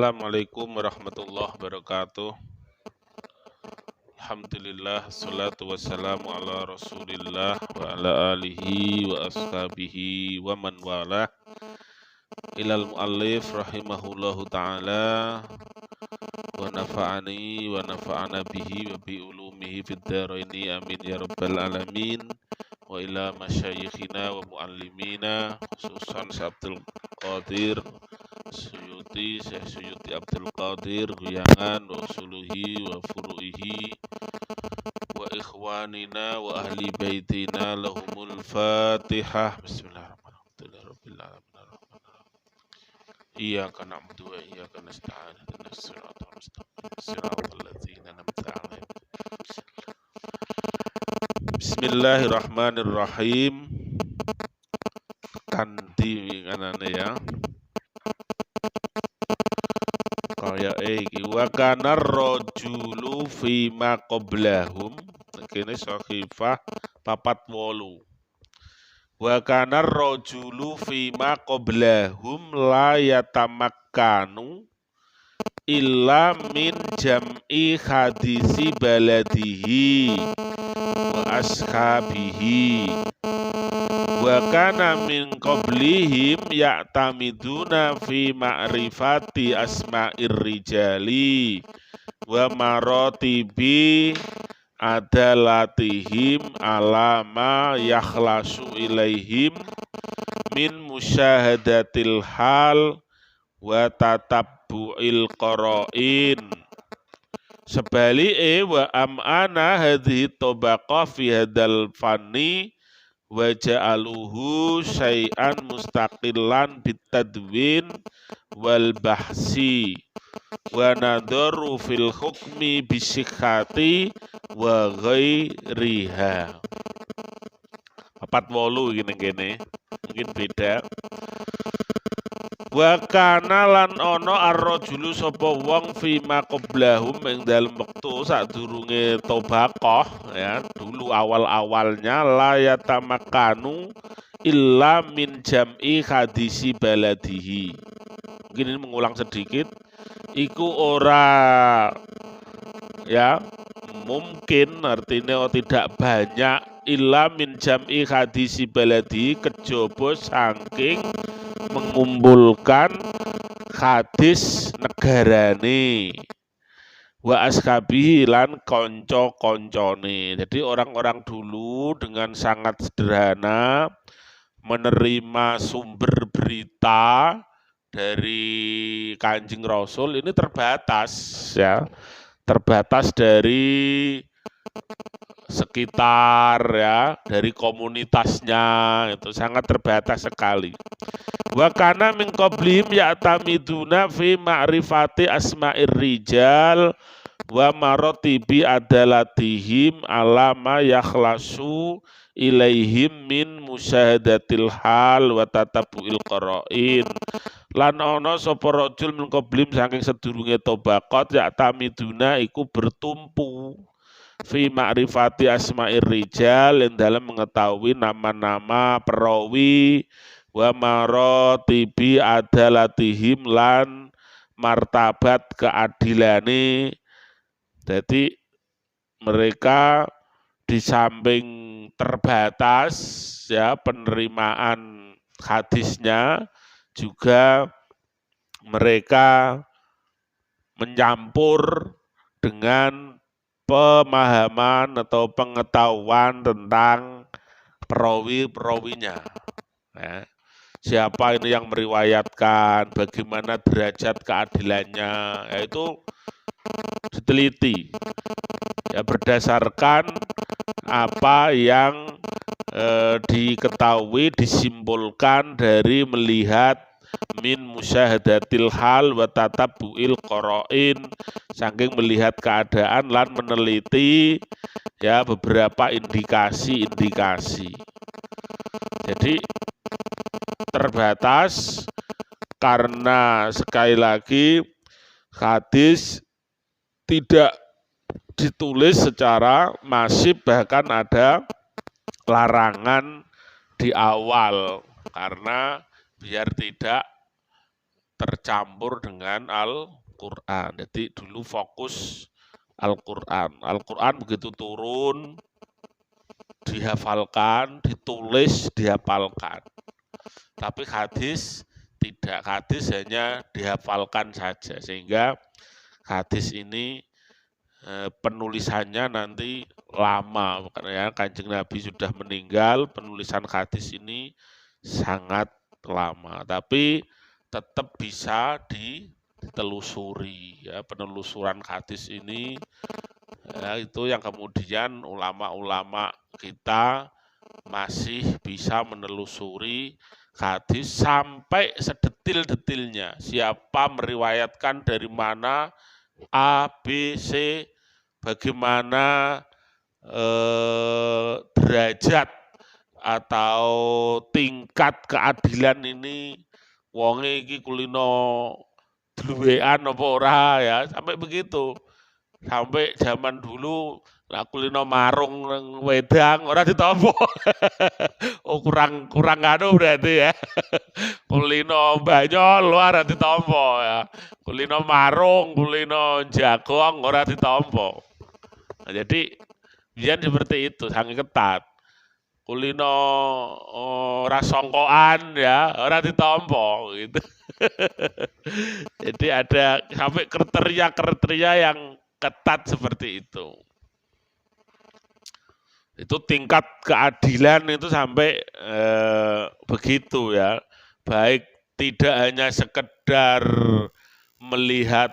Assalamualaikum warahmatullahi wabarakatuh. Alhamdulillah, salatu wassalamu ala rasulillah wa ala alihi wa ashabihi wa man wala. Ilal muallif rahimahullahu ta'ala wa nafa'ani wa nafa'ana bihi wa bi ulumihi fid dharaini amin ya rabbal alamin. Wa ila masyayikhina wa muallimina khususan Abdul Qadir Suyuti, Syekh Suyuti Abdul Qadir Guyangan wa usuluhi wa furu'ihi wa ikhwanina wa ahli baitina lahumul fatihah. Bismillahirrahmanirrahim. Iyyaka na'budu wa iyyaka nasta'in ihdinas siratal mustaqim siratal ladzina an'amta 'alaihim. Bismillahirrahmanirrahim. Kanthi nganane ya. Kaya iki wa kana rajulu fi ma qablahum. Kene sahifah 48. Wa kana rajulu fi ma qablahum la yatamakkanu illa min jam'i hadisi baladihi wa ashabihi wa kana min qablihim ya'tamiduna fi ma'rifati asma'ir rijali wa maratibi adalatihim ala ma yakhlasu ilaihim min musyahadatil hal wa tatabbu'il qara'in. Sebalike wa am'ana hadhihi tabaqah fi hadal fanni wa ja'aluhu syai'an mustaqillan bitadwin wal bahsi wa nadharu fil hukmi bisikhati wa ghairiha. 48 gini mungkin beda. Wa kana lan ana ar-rajulu sapa wong fi ma qablahum ing dalem wektu sadurunge tobaqoh ya, dulu awal-awalnya la yatamakkanu illa min jam'i hadisi baladihi. Mungkin ini mengulang sedikit. Iku ora ya mungkin artinya tidak banyak illa min jam'i hadisi baladi kejaba saking mengumpulkan hadis negarane wa ashabihi lan konco-koncone. Jadi orang-orang dulu dengan sangat sederhana menerima sumber berita dari Kanjeng Rasul ini terbatas ya. Terbatas dari sekitar ya, dari komunitasnya, itu sangat terbatas sekali. Wa kana min qablihim ya'tamiduna fi ma'rifati asma'ir rijal wa maratibi adalatihim ala ma yakhlasu ilaihim min musyahadatil hal wa tatabu'il qara'in. Lan ana sapa rajul min qablihim saking sedurunge tobaqat ya'tamiduna iku bertumpu fi ma'rifati asma'ir rijal yang dalam mengetahui nama-nama perawi wa maratibi adalatihim lan martabat keadilane. Jadi mereka di samping terbatas ya penerimaan hadisnya juga mereka mencampur dengan pemahaman atau pengetahuan tentang perawi-perawinya. Ya. Siapa ini yang meriwayatkan, bagaimana derajat keadilannya, yaitu diteliti. Ya, berdasarkan apa yang diketahui, disimpulkan dari melihat min musyahadatil hal wa tatabbu'il qara'in, saking melihat keadaan lan meneliti ya beberapa indikasi-indikasi. Jadi terbatas karena sekali lagi hadis tidak ditulis secara masif, bahkan ada larangan di awal karena biar tidak tercampur dengan Al-Qur'an. Jadi dulu fokus Al-Qur'an. Al-Qur'an begitu turun, dihafalkan, ditulis, dihafalkan. Tapi hadis tidak, hadis hanya dihafalkan saja. Sehingga hadis ini penulisannya nanti lama, karena ya Kanjeng Nabi sudah meninggal, penulisan hadis ini sangat lama, tapi tetap bisa ditelusuri ya, penelusuran hadis ini ya, itu yang kemudian ulama-ulama kita masih bisa menelusuri hadis sampai sedetil-detilnya, siapa meriwayatkan dari mana, A, B, C, bagaimana derajat atau tingkat keadilan ini, wonge iki kulino dluwean apa ora ya, sampai begitu. Sampai zaman dulu lah kulino marung nang wedang ora ditampa. Oh kurang anu berarti ya. Kulino banyol ora ditampa ya. Kulino marung, kulino jagong ora ditampa. Nah, jadi biyen seperti itu, sangat ketat. Kulino rasongkoan ya, ora ditampa gitu. Jadi ada sampai kriteria-kriteria yang ketat seperti itu. Itu tingkat keadilan itu sampai begitu ya. Baik tidak hanya sekedar melihat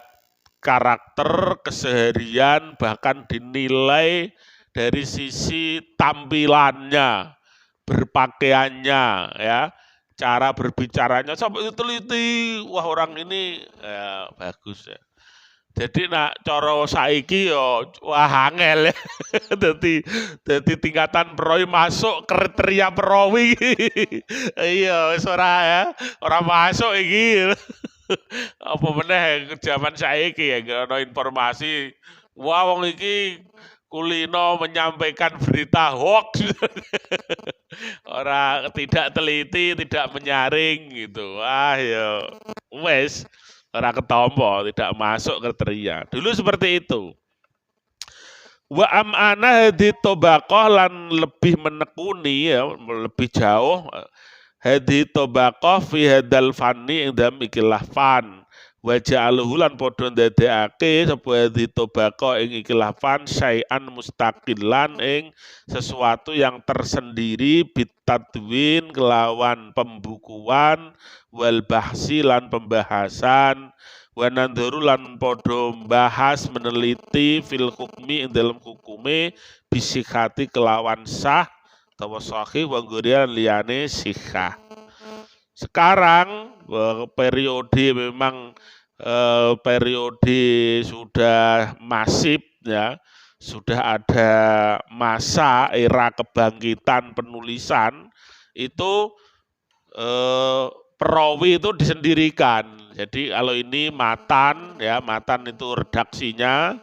karakter, keseharian, bahkan dinilai dari sisi tampilannya, berpakaiannya, ya, cara berbicaranya sampai diteliti. Wah orang ini ya, bagus ya. Jadi nak cara saiki yo wah angel ya. Dadi tingkatan perawi masuk kriteria perawi. Iya wis ora ya, ora masuk iki. Apa meneh zaman saiki ya ono informasi wah wong iki kulino menyampaikan berita hoax. Orang tidak teliti, tidak menyaring gitu. Wah ya wes ora ketompo, tidak masuk kriteria. Dulu seperti itu. Wa am'ana hadi tobaqoh lan lebih menekuni ya, lebih jauh hadi tobaqoh fi hadal fani ing dalam ikilah fan. Wa ja'aluhu lan padha ndadekake sapa hadi tobaqoh ing ikilah fan syai'an mustaqilan ing sesuatu yang tersendiri bitadwin kelawan pembukuan wal bahsi lan pembahasan wa nandharu lan padha bahas meneliti fil hukmi ing dalam hukume bisikati kelawan sah utawa sahih wa ngurian liyane sihah. Sekarang periode memang periode sudah masif ya, sudah ada masa era kebangkitan penulisan itu perawi itu disendirikan. Jadi kalau ini matan ya, matan itu redaksinya,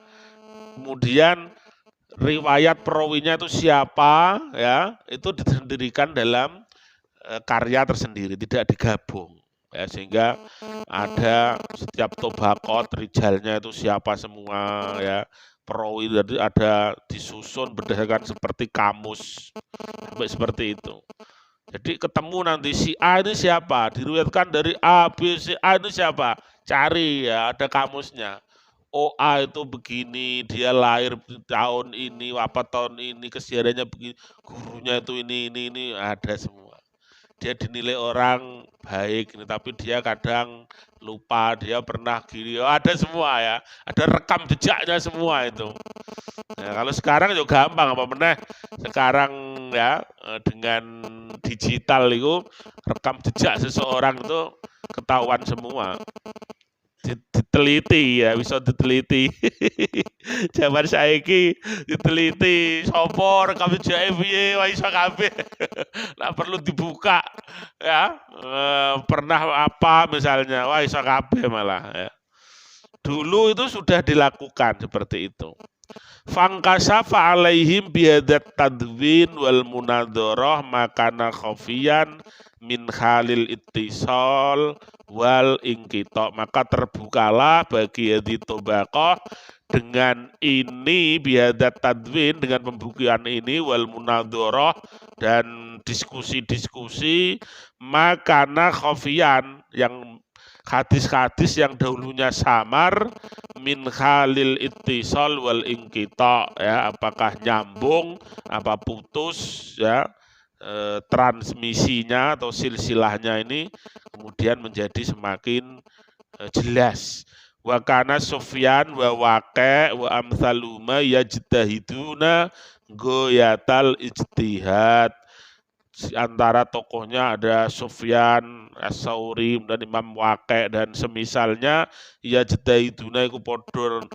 kemudian riwayat perawinya itu siapa ya, itu disendirikan dalam karya tersendiri, tidak digabung ya, sehingga ada setiap tobaqot rijalnya itu siapa semua ya, perawi jadi ada disusun berdasarkan seperti kamus sampai seperti itu. Jadi ketemu nanti si A ini siapa, diriwayatkan dari A, B, C, A itu siapa, cari ya, ada kamusnya. Oh A itu begini, dia lahir tahun ini, wafat tahun ini, kesehariannya begini, gurunya itu ini, ada semua. Dia dinilai orang baik, tapi dia kadang lupa, dia pernah gini, ada semua ya, ada rekam jejaknya semua itu. Nah, kalau sekarang juga gampang apa meneh, sekarang ya dengan digital itu rekam jejak seseorang itu ketahuan semua. Diteliti ya, bisa diteliti. Zaman saiki diteliti sapa rekam jejake piye, wah iso kabeh. Lah perlu dibuka ya, pernah apa misalnya, wah iso kabeh malah ya. Dulu itu sudah dilakukan seperti itu. Fangkasafa alaihim bihadat tadwin wal munadharah makana khafiyan min halil ittisal wal inqita, maka terbukalah bagi hadits tobaqoh dengan ini bihadat tadwin, dengan pembukuan ini, wal munadharah, dan diskusi-diskusi, makana khofian, yang hadis-hadis yang dahulunya samar, min halil ittisal wal inqita, ya, apakah nyambung apa putus, ya, transmisinya atau silsilahnya ini kemudian menjadi semakin jelas. Wa kana Sufyan wa Waqi' wa amsaluma yajtahiduna goyatal ijtihad. Antara tokohnya ada Sufyan As-Sauri dan Imam Waqi' dan semisalnya yajtahiduna iku padha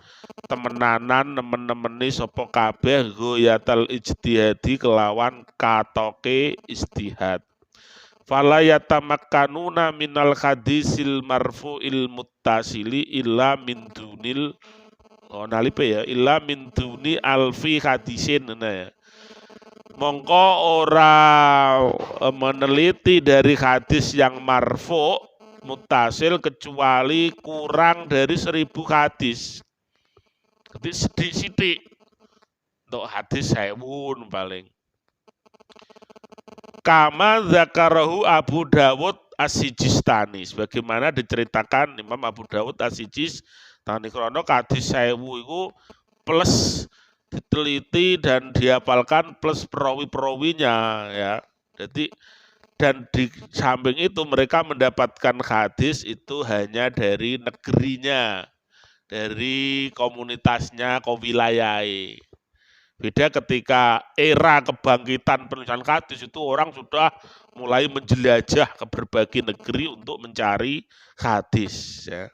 temenanan nemen-nemeni sapa kabeh goyatal ijtihadi kelawan katoke istihad. Fala yatamakkanuna minal hadisil marfu'il muttasili illa min dunil illa min duni alfi hadisin, ya. Mongko ora meneliti dari hadis yang marfu muttasil kecuali kurang dari 1000 hadis. Jadi sidik-sidik untuk hadis 1000 paling. Kama zakarahu Abu Dawud As-Sijistani, sebagaimana diceritakan Imam Abu Dawud As-Sijistani, krono hadis 1000 itu plus diteliti dan dihafalkan plus perawi-perawinya, ya. Jadi dan di samping itu mereka mendapatkan hadis itu hanya dari negerinya, dari komunitasnya, wilayahnya. Beda ketika era kebangkitan penulisan hadis, itu orang sudah mulai menjelajah ke berbagai negeri untuk mencari hadis, ya.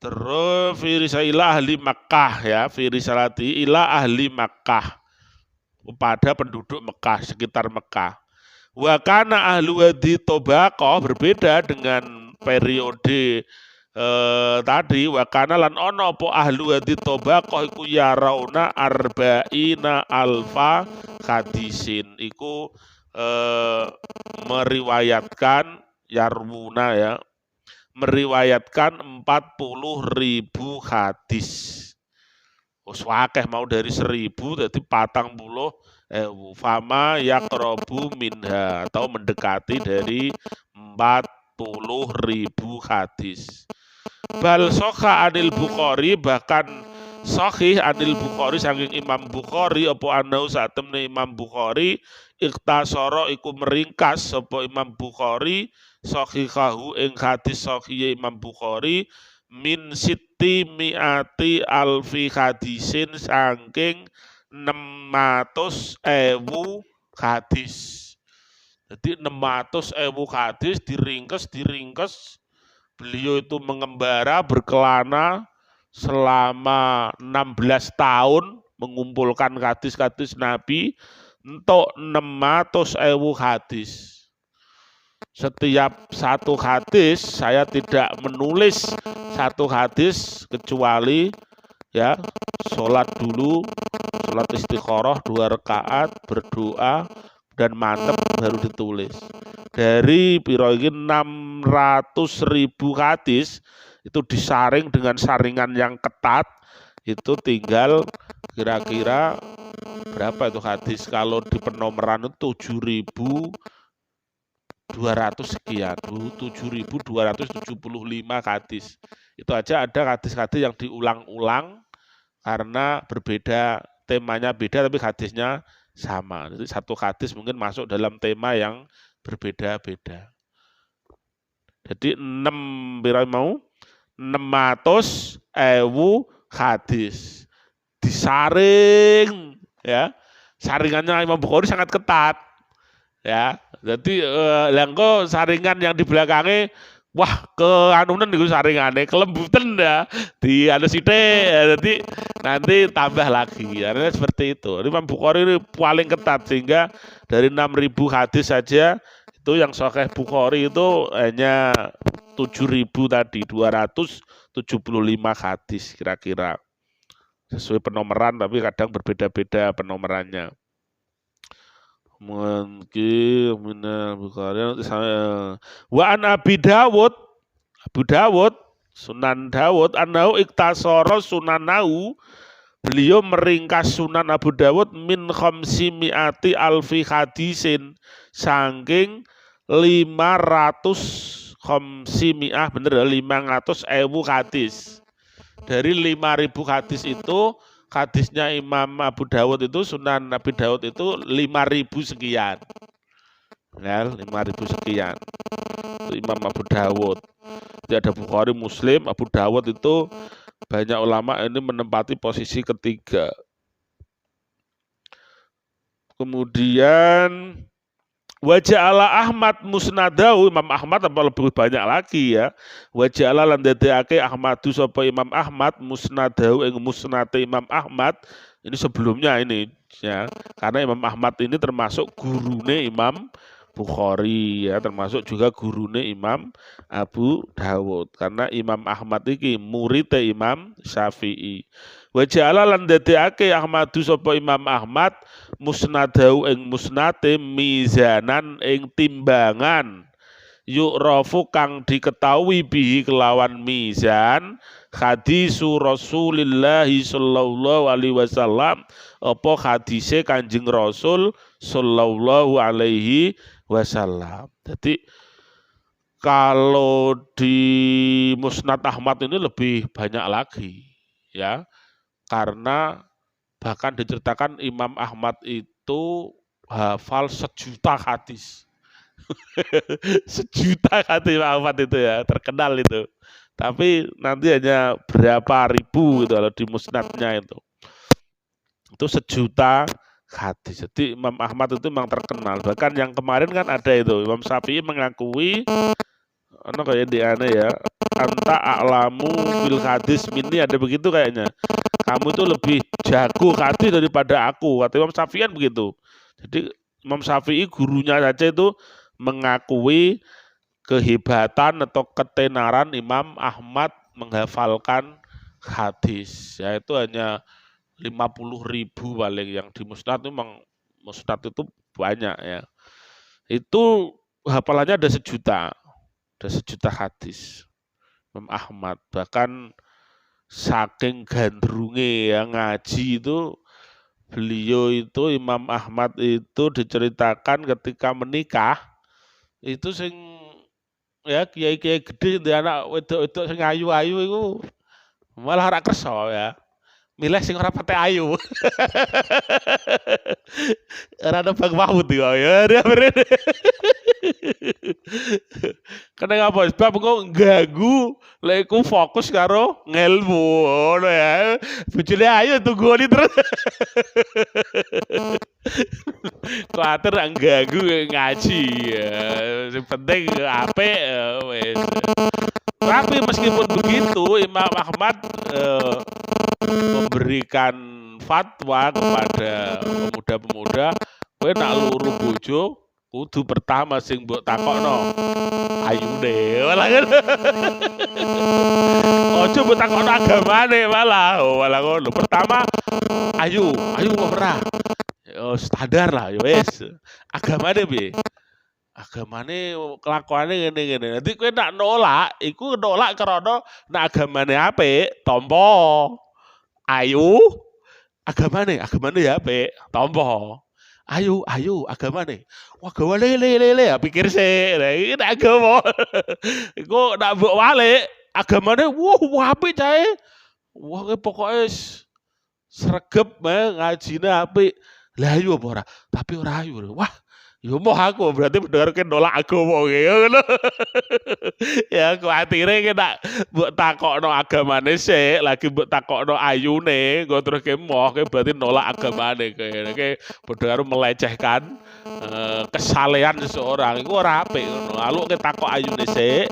Terus firisa ila ahli Makkah, ya, firisalati ila ahli Makkah, kepada penduduk Mekah, sekitar Mekah. Wa kana ahlu hadits tobaqoh, berbeda dengan periode tadi, wa kana lan ono po ahlu hadits tobaqoh iku yarauna arba'ina alfa hadisin, iku meriwayatkan yarwuna, ya, meriwayatkan 40.000 hadis. Wakeh mau dari 1000 jadi 40.000, fama yaqrabu minha, atau mendekati dari 40.000 hadis. Bal sahha anil Bukhari, bahkan sahih anil Bukhari saking Imam Bukhari, apa anau saat temne Imam Bukhari iktasara iku meringkas apa Imam Bukhari sahihahu ing hadis sahih Imam Bukhari min siti mi'ati alfi hadisin, saking 600.000 hadis. Jadi 600.000 hadis diringkes. Beliau itu mengembara, berkelana selama 16 tahun mengumpulkan hadis-hadis Nabi untuk 600.000 hadis. Setiap satu hadis, saya tidak menulis satu hadis kecuali, ya, sholat dulu, sholat istikharah 2 rakaat, berdoa dan mantep baru ditulis. Dari pirogin 600.000 hadis itu disaring dengan saringan yang ketat, itu tinggal kira-kira berapa itu hadis, kalau di penomoran itu 7.200 sekian, 7.275 hadis. Itu aja ada hadis-hadis yang diulang-ulang karena berbeda, temanya beda tapi hadisnya sama. Jadi satu hadis mungkin masuk dalam tema yang berbeda-beda. Jadi 600.000 hadis disaring, ya. Saringannya Imam Bukhari sangat ketat, ya. Jadi langko saringan yang di belakangnya, wah, keanunan itu saringannya kelembutan, ya, di ada sithik, ya, jadi nanti tambah lagi, karena seperti itu. Imam Bukhari ini paling ketat, sehingga dari 6.000 hadis saja itu yang Sahih Bukhari itu hanya 7.000 tadi, 275 hadis kira-kira. Sesuai penomoran, tapi kadang berbeda-beda penomorannya. Mungkin minal Bukhari wa an Abi Dawud Sunan Dawud anau iktasara sunanahu, beliau meringkas Sunan Abu Dawud min khamsi mi'ati alfi hadisin, saking 500 khamsi mi'ah, bener 500.000 hadis. Dari 5.000 hadis itu, hadisnya Imam Abu Dawud itu, Sunan Abu Dawud itu 5.000 sekian. Ya, 5.000 sekian. Itu Imam Abu Dawud. Jadi ada Bukhari, Muslim, Abu Dawud itu banyak ulama ini menempati posisi ketiga. Kemudian waja'ala Ahmad musnadahu, Imam Ahmad apa lebih banyak lagi ya. Waja'ala lan dadekake Ahmadu sapa Imam Ahmad musnadahu ing musnate Imam Ahmad. Ini sebelumnya ini ya. Karena Imam Ahmad ini termasuk gurune Imam Bukhari ya, termasuk juga gurune Imam Abu Dawud. Karena Imam Ahmad iki murid Imam Syafi'i. Wa ja'ala lan dadekake Ahmadu sapa Imam Ahmad musnadahu ing musnate mizanan ing timbangan, yu'rafu kang diketahui bihi kelawan mizan, hadisu Rasulillah sallallahu alaihi wasallam, apa hadise Kanjeng Rasul sallallahu alaihi wasallam. Jadi kalau di Musnad Ahmad ini lebih banyak lagi ya, karena bahkan diceritakan Imam Ahmad itu hafal 1.000.000 hadis. 1.000.000 hadis Imam Ahmad itu ya, terkenal itu. Tapi nanti hanya berapa ribu gitu kalau di musnadnya itu. Itu 1.000.000 hadis. Jadi Imam Ahmad itu memang terkenal. Bahkan yang kemarin kan ada itu, Imam Syafi'i mengakui kayak di aneh ya, anta a'lamu bil hadis minni, ada begitu kayaknya. Kamu itu lebih jago hadis daripada aku, kata Imam Syafi'i kan begitu. Jadi Imam Syafi'i gurunya saja itu mengakui kehebatan atau ketenaran Imam Ahmad menghafalkan hadis. Ya itu hanya 50.000 paling, yang di musnad itu memang musnad itu banyak ya. Itu hafalannya ada 1.000.000. Ada 1.000.000 hadis Imam Ahmad. Bahkan saking gandrunge ya ngaji itu, beliau itu Imam Ahmad itu diceritakan ketika menikah itu sing ya kiai-kiai gede di anak wedok-wedok sing ayu-ayu itu malah ora kersa ya. Milih sing ora pate ayu. Ora ada Bang Mahmud ya. Dia bener. Karena apa? Sebab kok ganggu lek ku fokus karo ngelmu ngono ya. Bojone ayo tunggoni terus. Kuatir nggak ganggu ngaji ya. Yang penting apik wis. Tapi meskipun begitu Imam Ahmad memberikan fatwa kepada pemuda-pemuda, kowe nak luru bojo kudu pertama sing mbok takokno ayune, malah kan. Ojo mbok takokno agamane malah ngono. Pertama ayu kok ora. Oh, standar lah ya wis. Agamane piye? Agamane kelakuane ngene-ngene. Nanti kowe nak nolak, iku nolak karena nak agamane apik, tampa. Ayu agamane ya apik, tampa. Ayu agamane. Wah, gawane lele pikir sik. Lah iki nak agama. Iku nak mbok walik, agamane wah apik cae. Wah, pokoke sregep ngajine apik. Lah ayu apa ora? Tapi ora ayu. Wah, yo mau aku berarti mendengarkan nolak agama ngono. Ya kuatire ki nak mbok takokno agamane sik, lagi mbok takokno ayune, nggo terus ki moh ki berarti nolak agamane kene. Ki padha karo melecehkan kesalehan seseorang. Iku ora apik ngono. Aluk ki takok ayune sik.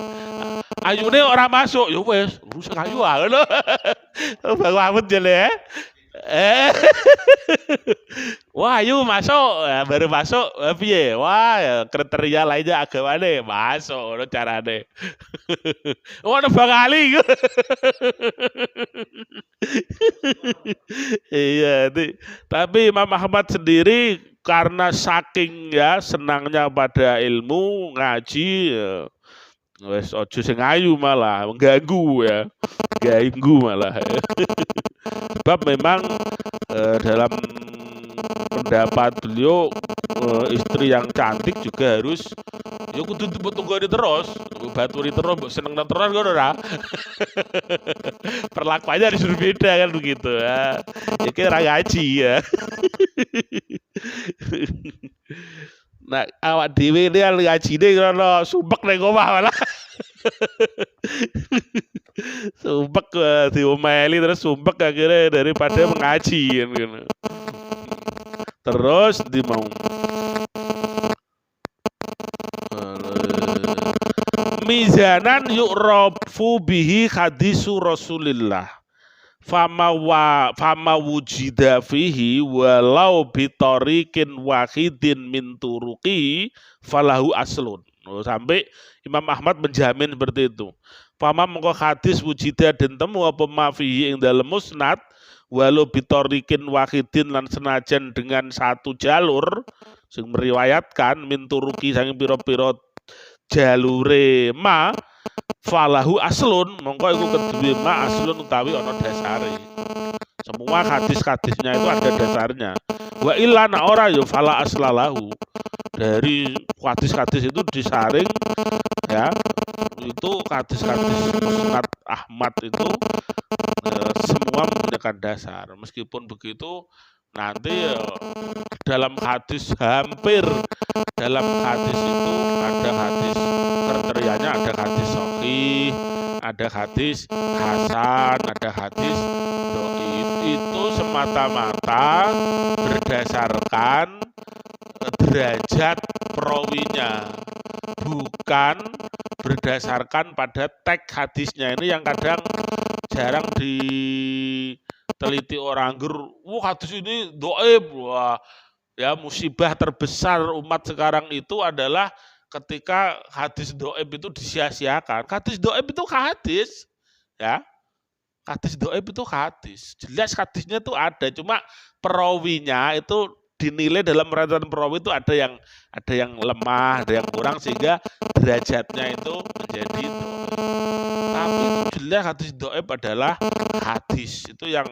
Ayune ora masuk, yo wis, rusak ayu ah ngono. Bang Mahmud jele. Wah, ayu masuk, ya, baru masuk, piye? Wah, ya, kriteria lainnya agamane masuk, ngono carane. Ono Bang Ali. Iya, tapi Imam Ahmad sendiri karena saking ya senangnya pada ilmu ngaji ya, wes ojo sing ayu malah mengganggu ya, ganggu malah. Sebab memang dalam pendapat beliau istri yang cantik juga harus ya kudu tunggu terus, baturi terus, seneng terus ngono ora. Perlakuannya harus berbeda kan begitu ya. Ya kira ngaji ya. Nah, awak dhewe ini kan ngajine krono sumpek ning omah malah. Sumpek diomeli terus sumpek akhirnya daripada mengaji kan gitu. Terus di mau mizanan yu'rafu bihi hadisu Rasulillah. Fama wujida fihi walau bitariqin wahidin min turuqi falahu aslun. Sampai Imam Ahmad menjamin seperti itu. Fama mengko hadis wujida den temu apa ma fihi ing dalem musnad walau bitariqin wahidin lan senajan dengan satu jalur sing meriwayatkan min turuqi saking pira-pira jalure ma falahu aslun mongko iku kedue ma aslun utawi ana dasare. Semua hadis-hadisnya itu ada dasarnya. Wa illa na ora ya fala aslalahu. Dari hadis-hadis itu disaring ya. Itu hadis-hadis Musnad Ahmad itu semua menggunakan dasar. Meskipun begitu nanti dalam hadis hampir dalam hadis itu ada hadis kriterianya, ada hadis sahih, ada hadis hasan, ada hadis dhaif. Itu semata-mata berdasarkan derajat perawinya, bukan berdasarkan pada teks hadisnya. Ini yang kadang jarang diteliti orang. Wah hadis ini dhaif, wah ya musibah terbesar umat sekarang itu adalah ketika hadis dhaif itu disia-siakan. Hadis dhaif itu hadis, ya. Hadis dhaif itu hadis. Jelas hadisnya itu ada, cuma perawinya itu dinilai dalam peraturan perawi itu ada yang lemah, ada yang kurang sehingga derajatnya itu menjadi dhaif. Tapi itu jelas hadis dhaif adalah hadis. Itu yang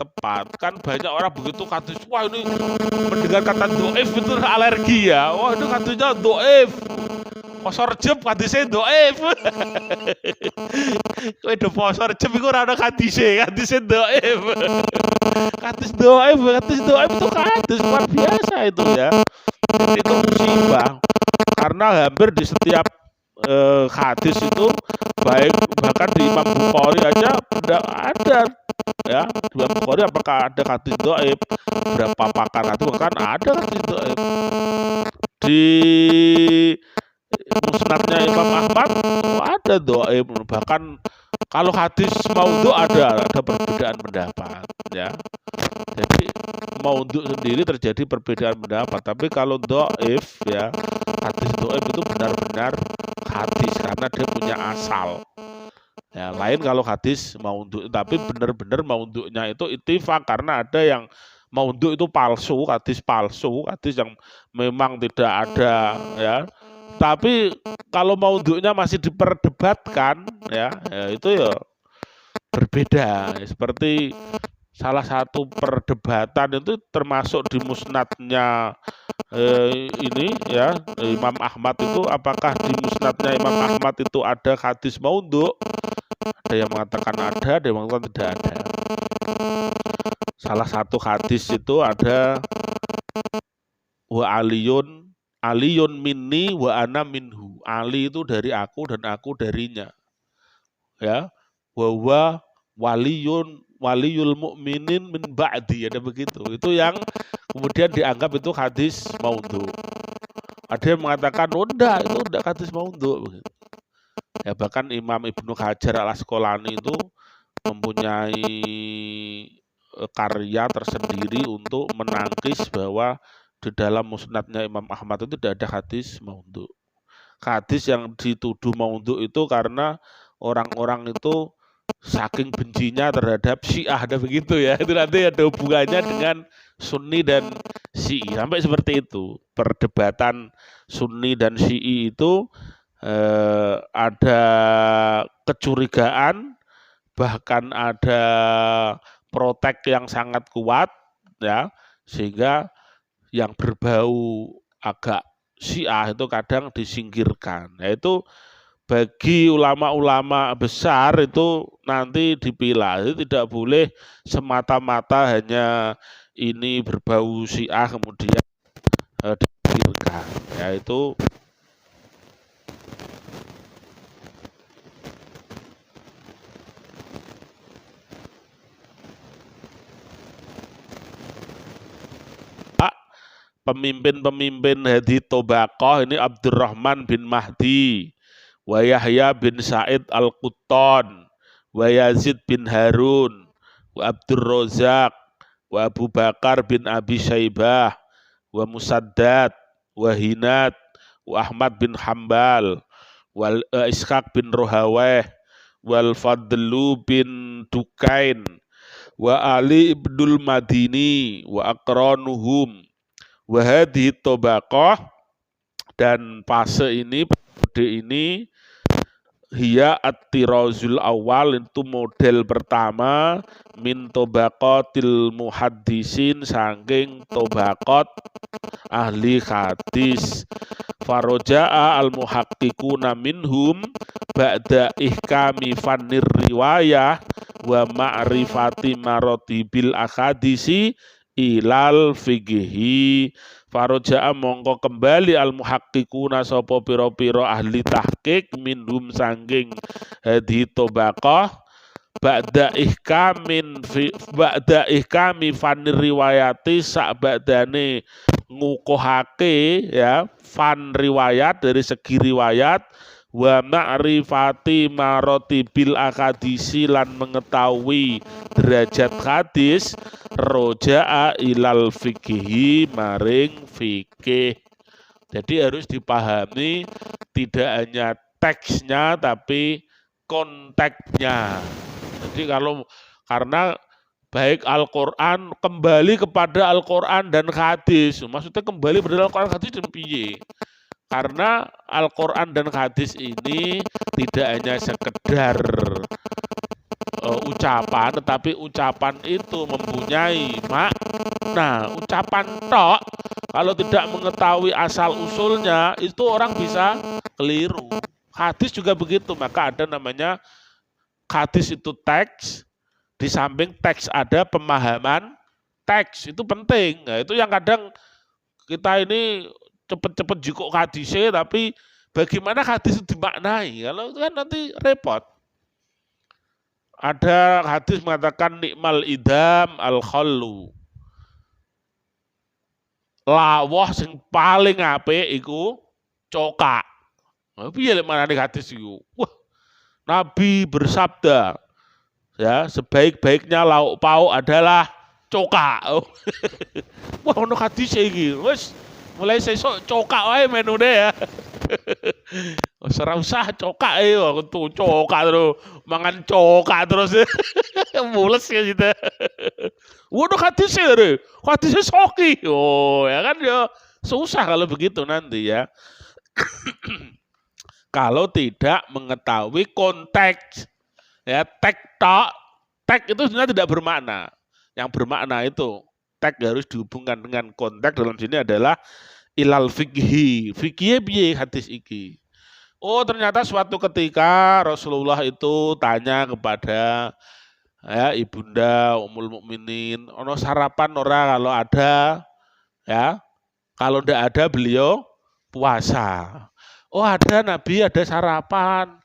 tepat. Kan banyak orang begitu hadis, wah ini mendengar kata dhaif itu alergi ya. Wah itu hadisnya dhaif. Poso Rejeb hadisnya dhaif. Kowe do poso Rejeb iku ora ono hadisnya dhaif. Hadis dhaif itu hadis luar biasa itu ya. Jadi itu musibah. Karena hampir di setiap hadis itu baik bahkan di Imam Bukhari aja tidak ada ya. Di Imam Bukhari apakah ada hadis dhaif? Berapa pakar itu kan ada hadis dhaif. Di musnadnya Imam Ahmad ada dhaif. Bahkan kalau hadis maudhu ada perbedaan pendapat ya. Jadi maudhu sendiri terjadi perbedaan pendapat, tapi kalau dhaif ya, hadis dhaif itu benar-benar hadis karena dia punya asal. Ya, lain kalau hadis maudhu, tapi benar-benar maudhunya itu ittifaq karena ada yang maudhu itu palsu, hadis yang memang tidak ada ya. Tapi kalau maudhunya masih diperdebatkan ya itu ya berbeda. Seperti salah satu perdebatan itu termasuk di musnadnya ini ya Imam Ahmad itu, apakah di musnadnya Imam Ahmad itu ada hadis maudhu? Ada yang mengatakan ada yang mengatakan tidak ada. Salah satu hadis itu ada wa aliyun minni wa ana minhu. Ali itu dari aku dan aku darinya. Ya. Wa waliyul mu'minin min ba'di, ada begitu. Itu yang kemudian dianggap itu hadis maudhu. Ada yang mengatakan oh enggak, itu enggak hadis maudhu begitu. Ya bahkan Imam Ibnu Hajar Al-Asqalani itu mempunyai karya tersendiri untuk menangkis bahwa di dalam musnadnya Imam Ahmad itu tidak ada hadis maudhu. Hadis yang dituduh maudhu itu karena orang-orang itu saking bencinya terhadap Syiah, ada begitu ya. Itu nanti ada hubungannya dengan Sunni dan Syi'i, sampai seperti itu. Perdebatan Sunni dan Syi'i itu ada kecurigaan, bahkan ada protek yang sangat kuat ya, sehingga yang berbau agak Syiah itu kadang disingkirkan. Yaitu bagi ulama-ulama besar itu nanti dipilah, itu tidak boleh semata-mata hanya ini berbau Syiah kemudian disingkirkan. Yaitu pemimpin-pemimpin Hadi Tobaqoh ini Abdurrahman bin Mahdi, wa Yahya bin Sa'id Al-Quttan, wa Yazid bin Harun, wa Abdur Razak, wa Abu Bakar bin Abi Syaibah, wa Musaddad, wa Hinad, wa Ahmad bin Hambal, wa Ishaq bin Rohaweh, wal Fadlu bin Dukain, wa Ali ibnul Madini, wa Aqranuhum, wa hadhihi Tobaqoh, dan fase ini, periode ini, hiya at-tirazul awal, itu model pertama min tobaqatil muhaddisin, saking tobaqat ahli hadis. Faroja'a al-muhaqqiquna minhum ba'da ihkami fanir riwayah wa ma'rifati maratibil akadisi ilal fiqhi. Faroja'a mongko kembali al-muhaqqiquna sapa pira-pira ahli tahqiq minhum sangking Hadi Tobaqoh ba'da ihkami fanir riwayati, sak ba'dane ngukuhake ya fan riwayat dari segi riwayat, wa ma'rifati maratibil akadisi, lan mengetahui derajat hadis, roja'a ilal fikhi, maring fikih. Jadi harus dipahami tidak hanya teksnya tapi konteksnya. Jadi karena baik Al-Quran, kembali kepada Al-Quran dan hadis. Maksudnya kembali kepada Al-Quran dan hadis dan piye? Karena Al-Quran dan hadis ini tidak hanya sekedar ucapan, tetapi ucapan itu mempunyai makna. Ucapan tok, kalau tidak mengetahui asal usulnya, itu orang bisa keliru. Hadis juga begitu, maka ada namanya hadis itu teks, di samping teks ada pemahaman teks, itu penting. Nah, itu yang kadang kita ini cepet-cepet jikok hadisnya, tapi bagaimana hadis itu dimaknai? Kalau itu kan nanti repot. Ada hadis mengatakan nikmal idam al-khallu. Lawah sing paling apik iku cokak. Piye lek marane hadis iku? Wah, Nabi bersabda, ya, sebaik-baiknya lauk pauk adalah cokak. Wah, ono hadis iki. Wis mulai sesuk cokak wae menune ya. Ora usah cokak aku tuh cokak terus mangan cokak terus. Mules ya gitu. Waduh hadisnya deh. Hadisnya soki. Oh, ya kan ya susah kalau begitu nanti ya. Kalau tidak mengetahui konteks, ya teks itu sebenarnya tidak bermakna. Yang bermakna itu teks harus dihubungkan dengan konteks, dalam sini adalah ilal fikhi. Fikih piye hadis iki? Oh, ternyata suatu ketika Rasulullah itu tanya kepada ya ibunda Ummul Mukminin, ono sarapan ora? Kalau ada, ya. Kalau tidak ada beliau puasa. Oh, ada Nabi, ada sarapan.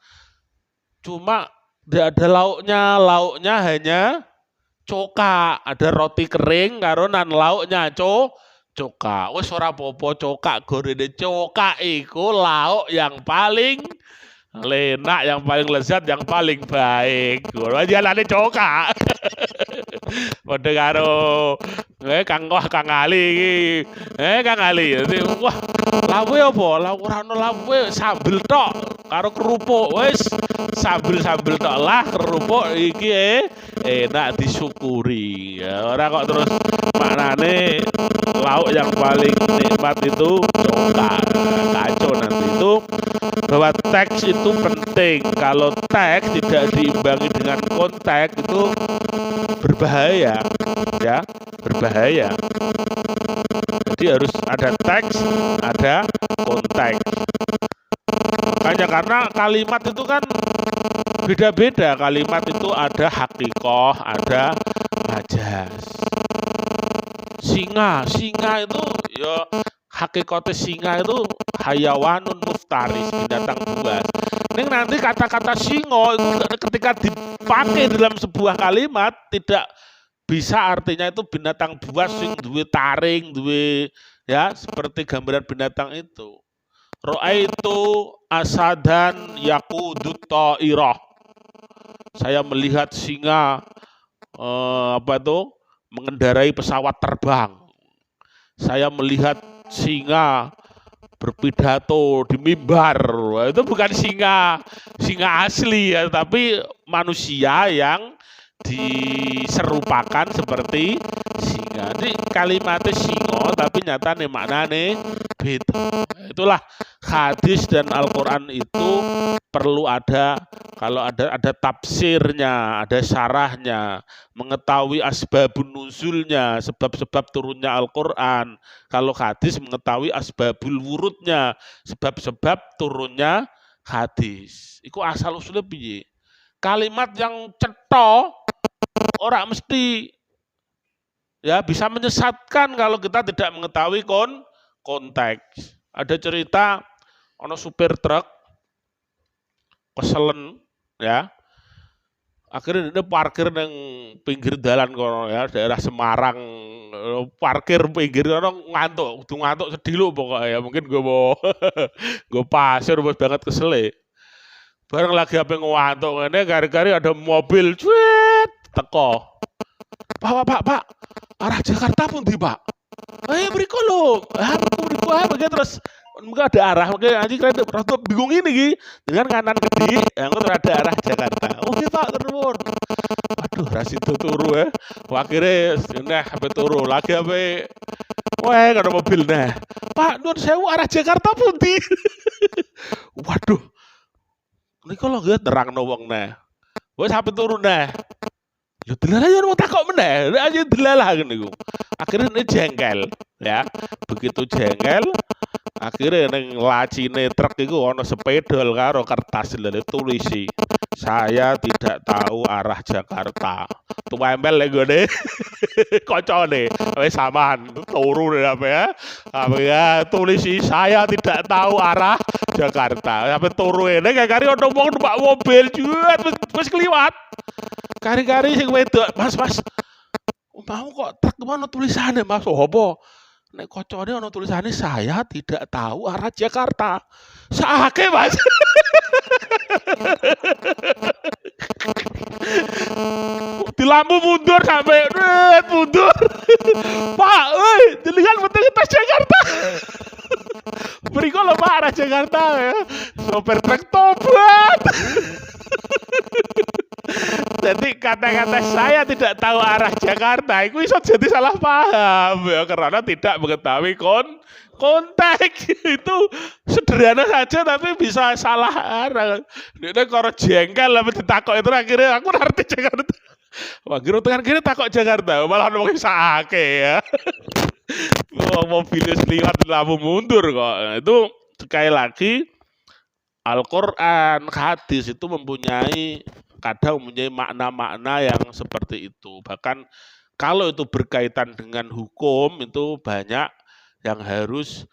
Cuma tidak ada lauknya hanya coka. Ada roti kering karo nan lauknya coka. Wes ora apa-apa, coka gorene coka iku lauk yang paling enak, yang paling lezat, yang paling baik. Ngono jalane coka. Padha karo Kang Ali iki. Kang Ali. Wah, lawe apa? Ora ono lawe, sambel tok karo kerupuk. Wis sambel tok lah kerupuk iki enak disyukuri. Ya, ora kok terus maknane lauk yang paling nikmat itu kacau nanti itu bahwa teks itu penting. Kalau teks tidak diimbangi dengan konteks itu berbahaya, ya, berbahaya. Jadi harus ada teks, ada konteks. Makanya karena kalimat itu kan beda-beda. Kalimat itu ada hakikoh, ada majas. Singa itu ya hakikatnya singa itu hayawanun muftaris, binatang buas. Ini nanti kata-kata singo itu ketika dipakai dalam sebuah kalimat tidak bisa artinya itu binatang buas sing duwe taring, duwe ya seperti gambaran binatang itu. Ra'aitu asadan yaqudut ta'irah. Saya melihat singa mengendarai pesawat terbang. Saya melihat singa berpidato di mimbar. Itu bukan singa asli ya, tapi manusia yang diserupakan seperti singa. Jadi kalimatnya singo tapi nyatane maknane beda. Itulah hadis dan Al-Qur'an itu perlu ada, kalau ada tafsirnya, ada syarahnya, mengetahui asbabun nuzulnya, sebab-sebab turunnya Al-Qur'an. Kalau hadis mengetahui asbabul wurudnya, sebab-sebab turunnya hadis. Iku asal usulnya piye? Kalimat yang cetha orang mesti ya bisa menyesatkan kalau kita tidak mengetahui konteks. Ada cerita ono supir truk keselen ya. Akhirnya dia parkir nang pinggir dalan kono ya, daerah Semarang. Parkir pinggir kono ngantuk sedih lho pokoknya ya. Mungkin gue pasir bos banget kesele. Bareng lagi apa ngantuk ngene kari-kari ada mobil cuit teko. Pak, arah Jakarta pun di Pak. Mriko lho. Mriko terus enggak ada arah, makanya anjing keren rada bingung ini Ki. Dengan kanan gede, yang ada arah Jakarta. Oke Pak, nuwun. Waduh, rasido turu ya. Akhirnya nah sampai turu lagi sampai wah ada mobil nah. Pak, nuwun sewu arah Jakarta pundi? Waduh. Niku lho nggih nerangno wong nah. Wis sampai turu nah. Lho delalah yo mau takok meneh. Aja delalah niku. Akhirnya ini jengkel ya. Begitu jengkel akhirnya neng lacine truk itu ono sepedol karo kertas lho tulisi. Saya tidak tahu arah Jakarta. Tuwempel lek gone kocone wis samaan turu apa ya. Apa ya tulisi saya tidak tahu arah Jakarta. Sampai turu ene kari ono wong numpak mobil juat wis kliwat. Kari-kari sing wedok, Mas. Mau kok truk ono tulisannya Mas opo? Nek kocone ono tulisannya saya tidak tahu arah Jakarta. Sakake Mas. Di lampu mundur sampai mundur. Pak, dilihat betul tas Jakarta. Beriku lho Pak arah Jakarta ya. Sopir truk tobat. Jadi kata-kata saya tidak tahu arah Jakarta itu bisa jadi salah paham ya karena tidak mengetahui konteks. Itu sederhana saja tapi bisa salah arah. Dia kalau jengkel lah ditakok itu akhirnya aku ngerti Jakarta. Wah, kira takok Jakarta malah ngomongin sakake ya. Mobil liwat lampu mundur kok. Itu sekali lagi Al-Qur'an, hadis itu kadang mempunyai makna-makna yang seperti itu. Bahkan kalau itu berkaitan dengan hukum itu banyak yang harus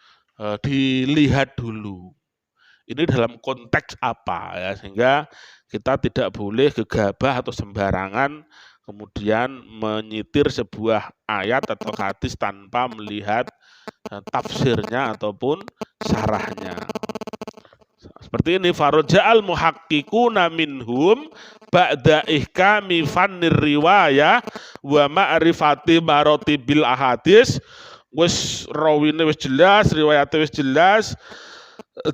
dilihat dulu. Ini dalam konteks apa ya, sehingga kita tidak boleh gegabah atau sembarangan kemudian menyitir sebuah ayat atau hadis tanpa melihat tafsirnya ataupun syarahnya. Seperti ini, faroja'al muhaqqiquna minhum ba'da ihkami fannir riwayah wa ma'rifati maratibil ahadis. Wis rawine wis jelas, riwayate wis jelas,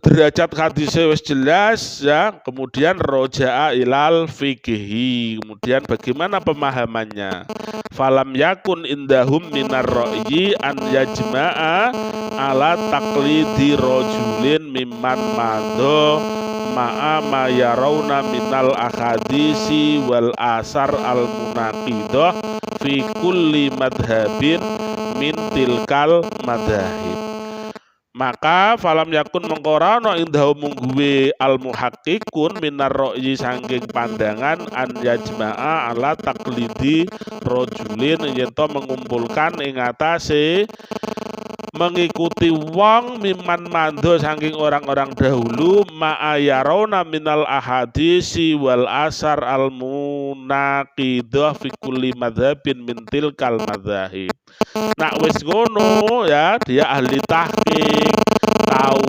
derajat hadisnya wis jelas ya. Kemudian roja'a ilal fikhi. Kemudian bagaimana pemahamannya? Falam yakun indahum minar ra'yi an yajma'a ala taqlidi rajulin mimman madho ma'a ma yarawna minal ahadisi wal asar al munaqidah fi kulli madhabin min tilkal madhahib. Maka falam yakun mengkorano indahu mungguwe al muhaqqiqun minar ra'yi sangking pandangan an yajma'a ala taklidi rojulin yento mengumpulkan ing atase mengikuti wong miman mando saking orang-orang dahulu ma'ayarona minal ahadisi wal asar al munaqidah fi kulli madzhabin min tilkal madzahib. Nak wis ngono ya, dia ahli tahqiq, tahu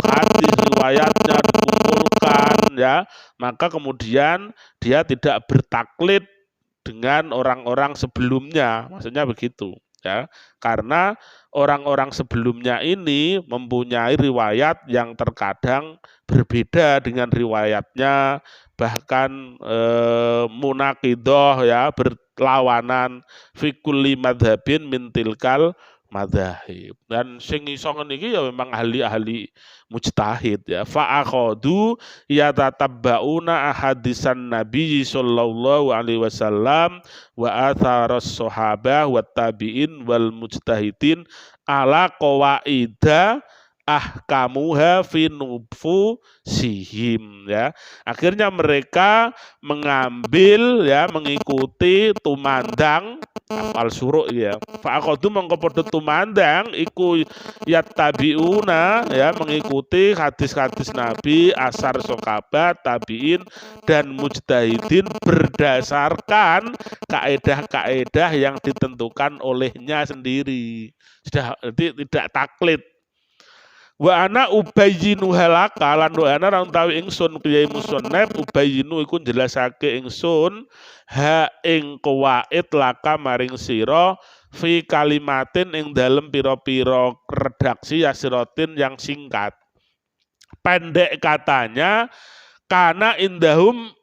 hadis riwayatnya dikumpulkan ya, maka kemudian dia tidak bertaklid dengan orang-orang sebelumnya, maksudnya begitu ya, karena orang-orang sebelumnya ini mempunyai riwayat yang terkadang berbeda dengan riwayatnya, bahkan munaqidah ya, berlawanan fi kulli madzhabin min tilkal madzahib. Dan sing iso ngene iki ya memang ahli-ahli mujtahid ya. Fa akhadu yatatabbauna ahadisan nabi sallallahu alaihi wasallam wa atharas sahabah wat tabi'in wal mujtahidin ala qawaida ahkamuha fi nufusihim ya. Akhirnya mereka mengambil ya, mengikuti tumandang afal suruk ya. Fa'aqadu mongko padha tumandang iku yattabiuna ya, mengikuti hadis-hadis Nabi, asar sahabat, tabiin dan mujtahidin berdasarkan kaedah-kaedah yang ditentukan olehnya sendiri. Sudah tidak taklid. Wa ana ubayyinu halaka lan wa ana ra utawi ingsun Kyai Musannaf ubayyinu iku njelasake ingsun ha ing qawaid laka maring sira fi kalimatin ing dalem pira-pira redaksi yasiratin yang singkat. Pendek katanya, kana indahum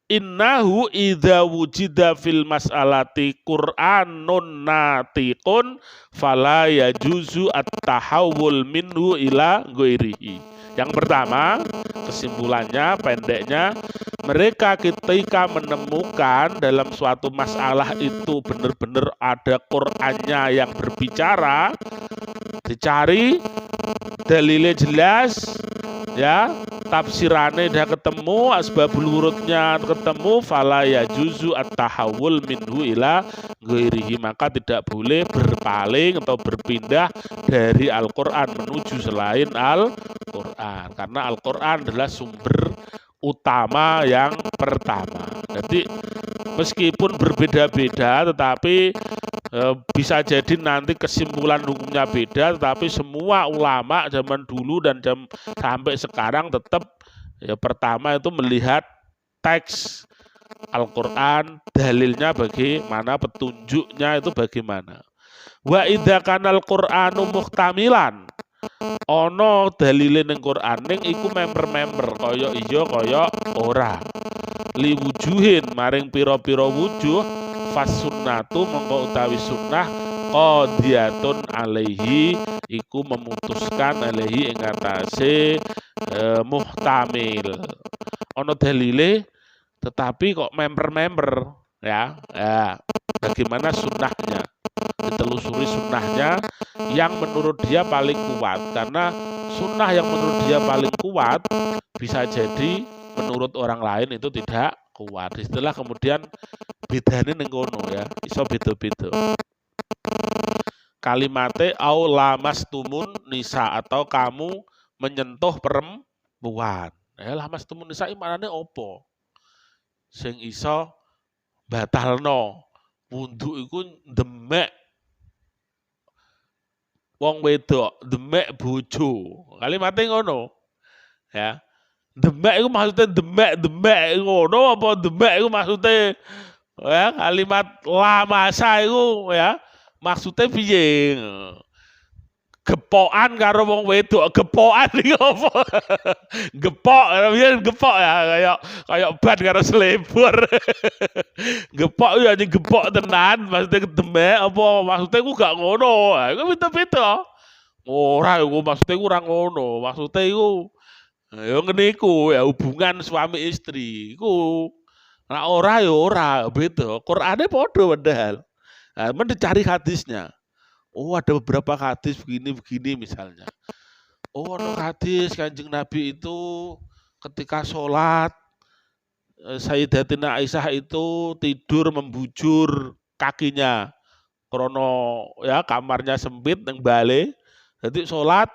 innahu idza wujida fil mas'alati Qur'anun natiqun fala yajuzu at-tahawul minhu ila ghairihi. Yang pertama, kesimpulannya pendeknya, mereka ketika menemukan dalam suatu masalah itu benar-benar ada Qur'annya yang berbicara, dicari dalilnya jelas ya, tafsirannya dah ketemu, asbabul wurudnya ketemu, fala yajuzu at-tahawul minhu ila ghairihi, maka tidak boleh berpaling atau berpindah dari Al-Qur'an menuju selain Al-Qur'an, karena Al-Qur'an adalah sumber utama yang pertama. Jadi meskipun berbeda-beda tetapi bisa jadi nanti kesimpulan hukumnya beda, tetapi semua ulama zaman dulu dan sampai sekarang tetap ya, pertama itu melihat teks Al-Qur'an, dalilnya bagaimana, petunjuknya itu bagaimana. Wa idza kanal Qur'anu muhtamilan, ono dalile ning Qur'an ning iku member-member kaya iya kaya ora. Liwujuhin maring pira-pira wujuh, fasunnatu mongko utawi sunnah qadiyatun alaihi iku memutuskan alaihi ing atase muhtamil. Ono dalile tetapi kok member-member ya. Ya, bagaimana sunnahnya? Ditelusuri sunnahnya yang menurut dia paling kuat, karena sunnah yang menurut dia paling kuat bisa jadi menurut orang lain itu tidak kuat. Istilah kemudian bedane ning kono ya, iso beda-beda. Kalimate au lamastumun nisa, atau kamu menyentuh perempuan. Lamastumun nisa maknane opo? Sing iso batalno wudhu iku demek wong wedok, demek bojo. Kalimate ngono. Ya. Demek iku maksudnya demek ngono apa demek iku maksudnya ya kalimat la masa iku ya maksudnya piye? Gepokan karo wong wedok, gepokan iki apa? Gepok, biyen gepok ya kayak ban karo selebor. Gepok ya anjing gepok tenan, maksudnya demek apa maksudnya ku gak ngono. Iku beda-beda. Ora iku maksudnya ku ora ngono, maksudnya iku ya ngene iku ya hubungan suami istri iku. Nah ora ya ora, beda. Qur'ane padha padahal. Nah, men dicari hadisnya. Oh ada beberapa hadis begini misalnya. Oh ada hadis Kanjeng Nabi itu ketika sholat Sayyidatina Aisyah itu tidur membujur kakinya. Krono ya kamarnya sempit yang balik. Jadi sholat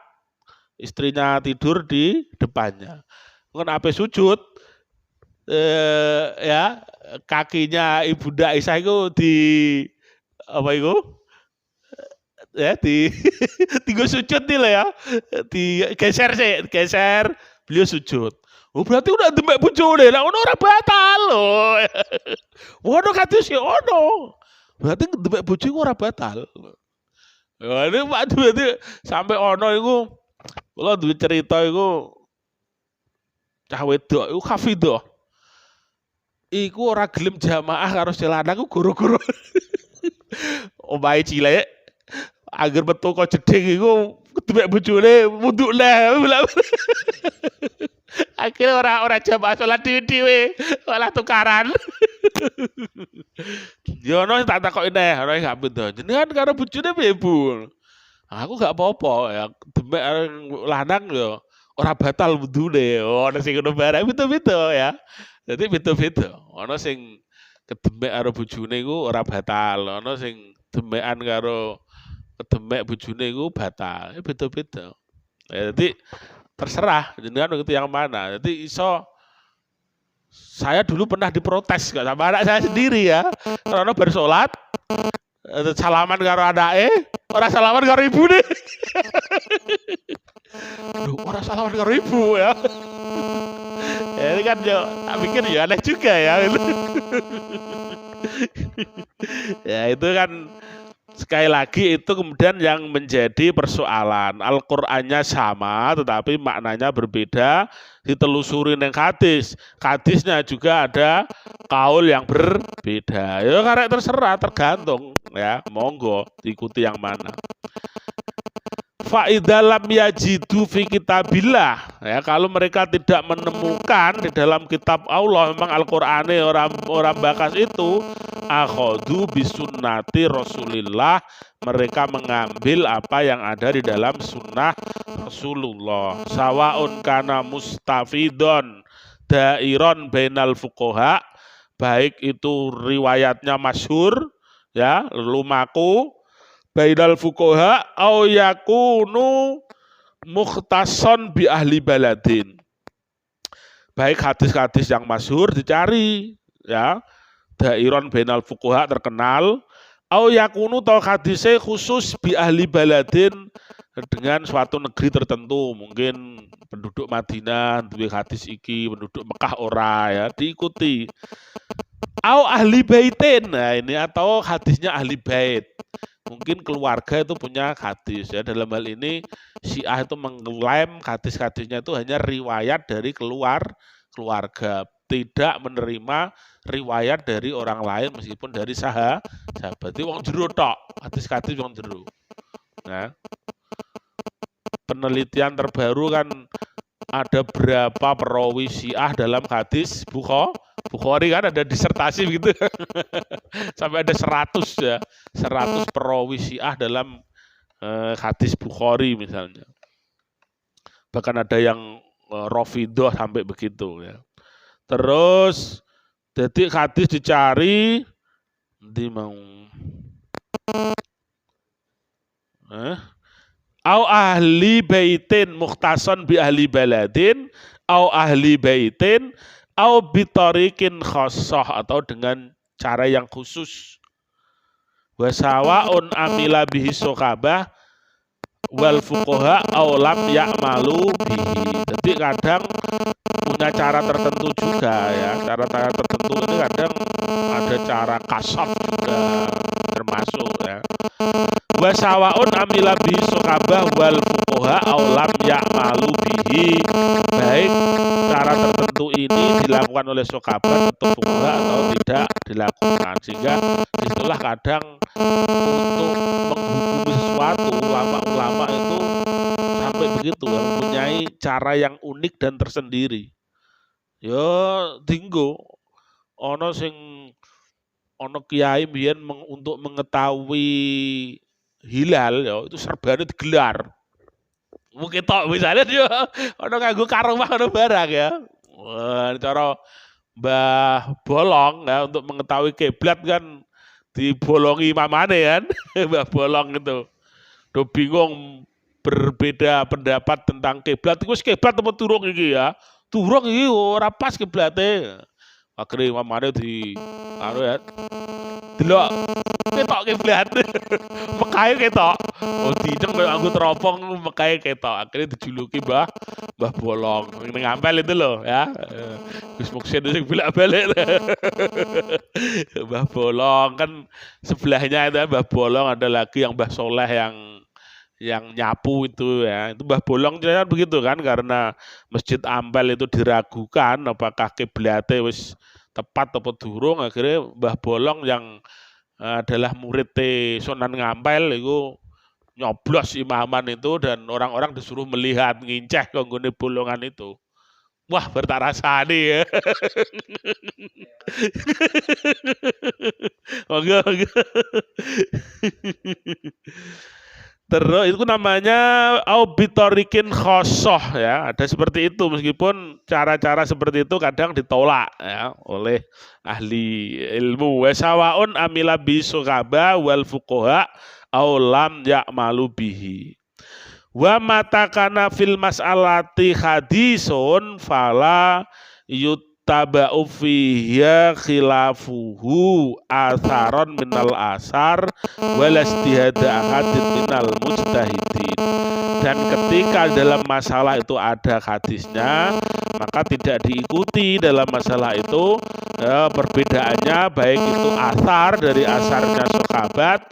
istrinya tidur di depannya. Kan apa sujud ya kakinya Ibunda Aisyah itu di apa itu? Ya di tiga sujud nih lah ya, geser beliau sujud. Oh berarti udah demek bojone, lah ono ora batal loh. Ono kados ya ono. Berarti demek bojo iku ora batal. Ya ini Pak berarti sampai ono iku kula duwe cerita iku cah wedok iku hafidzah. Iku ora gelem jamaah karo lanang iku goro-goro. Omahe cilik agar metu kok jeding iku demek bojone wudhu lah. Akhirnya ora jamaah salat dhewe-dhewe, malah tukaran. Ya ono tak takoki neh, ora gak beda. Jenengan karo bojone piye, Bu? Aku gak apa-apa ya, demek lanang ya ora batal wudune. Ono sing ngono barang beda-beda ya. Jadi beda-beda. Ono sing kedemek karo bojone iku ora batal, ono sing demekan karo kedemek bojone iku batal. Beda-beda. Ya, jadi terserah jenengan ngerti yang mana. Jadi saya dulu pernah diprotes gak sama anak saya sendiri ya. Karena bersolat salaman karo anake, ora salaman karo ibune. Loh, ora salaman karo ibu ya. Ya ini kan ya, tak pikir ya aneh juga ya. Ya itu kan sekali lagi itu kemudian yang menjadi persoalan. Al-Qur'annya sama tetapi maknanya berbeda, ditelusuri yang hadis. Hadisnya juga ada kaul yang berbeda. Ya karena terserah, tergantung ya, monggo diikuti yang mana. Fa'idalam yajidu fi kitabillah ya, kalau mereka tidak menemukan di dalam kitab Allah, memang Al-Qur'ane orang bakas itu, akhodu bisunnati Rasulillah, mereka mengambil apa yang ada di dalam sunnah Rasulullah. Sawaun kana mustafidon dairon bainal fuqaha, baik itu riwayatnya masyhur ya, lumaku bainal fuqaha au yakunu mukhtason bi ahli baladin. Baik hadis-hadis yang masyhur dicari ya, dairon bainal fuqaha terkenal, au yakunu tau hadisnya khusus bi ahli baladin dengan suatu negeri tertentu, mungkin penduduk Madinah duwe hadis iki, penduduk Mekah ora ya, diikuti. Au ahli baitin, nah ini atau hadisnya ahli bait. Mungkin keluarga itu punya hadis ya, dalam hal ini Syiah itu mengklaim hadis-hadisnya itu hanya riwayat dari keluarga, tidak menerima riwayat dari orang lain meskipun dari sahabat. Itu wong jero tok, hadis-hadis wong jero. Nah, penelitian terbaru kan ada berapa perawi Syiah dalam hadis Bukhari kan ada disertasi begitu. Sampai ada 100 ya. 100 perawi Syiah dalam hadis Bukhari misalnya. Bahkan ada yang Rafidhah sampai begitu ya. Terus jadi hadis dicari di mau au ahli baitin mukhtason bi ahli baladin au ahli baitin au bitarikin khosoh, atau dengan cara yang khusus. Wasawaun amila bihi sokabah wal fuqaha au lam ya'malu bihi. Jadi kadang punya cara tertentu juga ya. Cara-cara tertentu ini kadang ada cara kasaf juga termasuk ya. Wa sawaun amila bi sokabah wal fuqaha aw lam ya'malu bihi. Baik cara tertentu ini dilakukan oleh sokabah atau fuqaha atau tidak dilakukan. Sehingga disitulah kadang untuk menghukumi sesuatu ulama-ulama itu sampai begitu ya, mempunyai cara yang unik dan tersendiri. Ya dinggo ono kiai mbiyen untuk mengetahui hilal ya itu serbane digelar. Mungkin tok misalnya dia ono nganggo karomah ono barang ya. Wah, cara Mbah Bolong ya untuk mengetahui kiblat kan dibolongi mamane kan. Mbah Bolong itu. Do bingung berbeda pendapat tentang kiblat. Iku kiblat apa turung iki ya? Turung iki ora pas kiblate. Akhirnya mamane di ya. Delok ketok kiblat. Mekahe ketok. Oh dideng koyo anggo teropong mekahe ketok. Akhirnya dijuluki Mbah Bolong. Ning ngampel itu loh ya. Gus Muksin sing bolak-balik. Mbah Bolong kan sebelahnya itu Mbah Bolong ada lagi yang Mbah Soleh yang nyapu itu ya. Itu Mbah Bolong kan begitu kan karena Masjid Ampel itu diragukan apakah kiblatnya wis tepat atau durung, akhirnya Mbah Bolong yang adalah murid Sunan Ngampel itu nyoblos imaman itu dan orang-orang disuruh melihat nginceh kanggone bolongan itu. Wah, bertarasani ya. Monggo. Terus itu namanya aubitorikin khosoh ya, ada seperti itu meskipun cara-cara seperti itu kadang ditolak ya oleh ahli ilmu. Wasawaun amila bisukaba wal fuqaha aw lam ya'malu bihi. Wa matakana fil mas'alati hadisun fala taba'u fiya khilafuhu asaron minal asar walastihada ahadin minal mujtahidin. Dan ketika dalam masalah itu ada hadisnya, maka tidak diikuti dalam masalah itu perbedaannya baik itu asar dari asarnya sahabat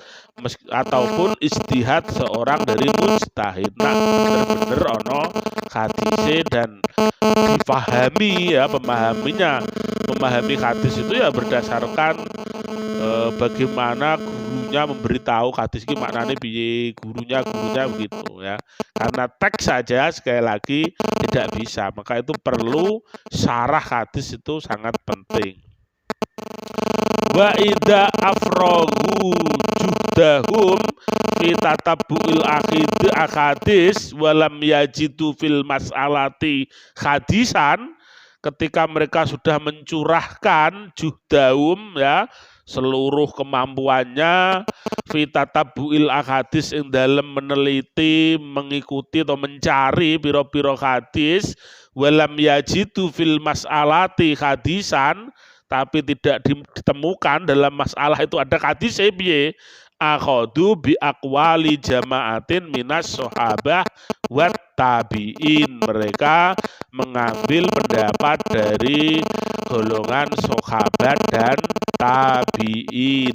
ataupun istihad seorang dari mujtahid. Nah, bener-bener ono hadisnya dan dipahami ya memahami hadis itu ya berdasarkan bagaimana gurunya memberitahu hadis ini maknanya piye, gurunya begitu ya. Karena teks saja sekali lagi tidak bisa, maka itu perlu syarah hadis itu sangat penting. Wa idza afragu juhdahum fi tatabbu'il ahadis walam yajidu fil mas'alati hadisan, ketika mereka sudah mencurahkan juhdahum ya seluruh kemampuannya fi tatabbu'il ahadis ing dalam meneliti, mengikuti atau mencari piro-piro hadis, walam yajidu fil mas'alati hadisan, tapi tidak ditemukan dalam masalah itu ada hadis piye, akhadu bi aqwali jama'atin minas sahabah wat tabi'in, mereka mengambil pendapat dari golongan sahabat dan tabi'in.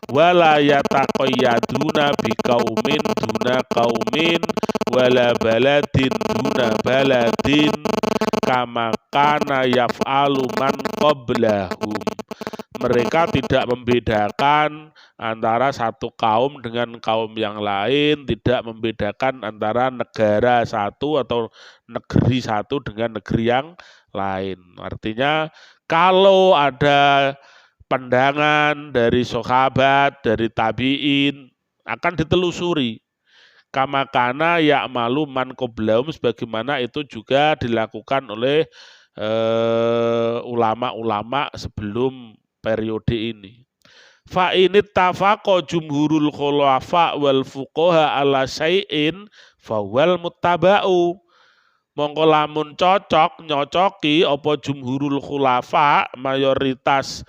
Wala yataqayyaduna bi qaumin duna qaumin wala baladin duna baladin kama kana yaf'alu man qablahum. Mereka tidak membedakan antara satu kaum dengan kaum yang lain, tidak membedakan antara negara satu atau negeri satu dengan negeri yang lain. Artinya kalau ada pandangan dari sahabat, dari tabi'in akan ditelusuri. Kama kana ya'malu man qablahum, sebagaimana itu juga dilakukan oleh ulama-ulama sebelum periode ini. Fa ini tafaqa jumhurul khulafa wal fuqaha ala syai'in fa wal muttaba'u. Mongko lamun cocok nyocoki apa jumhurul khulafa, mayoritas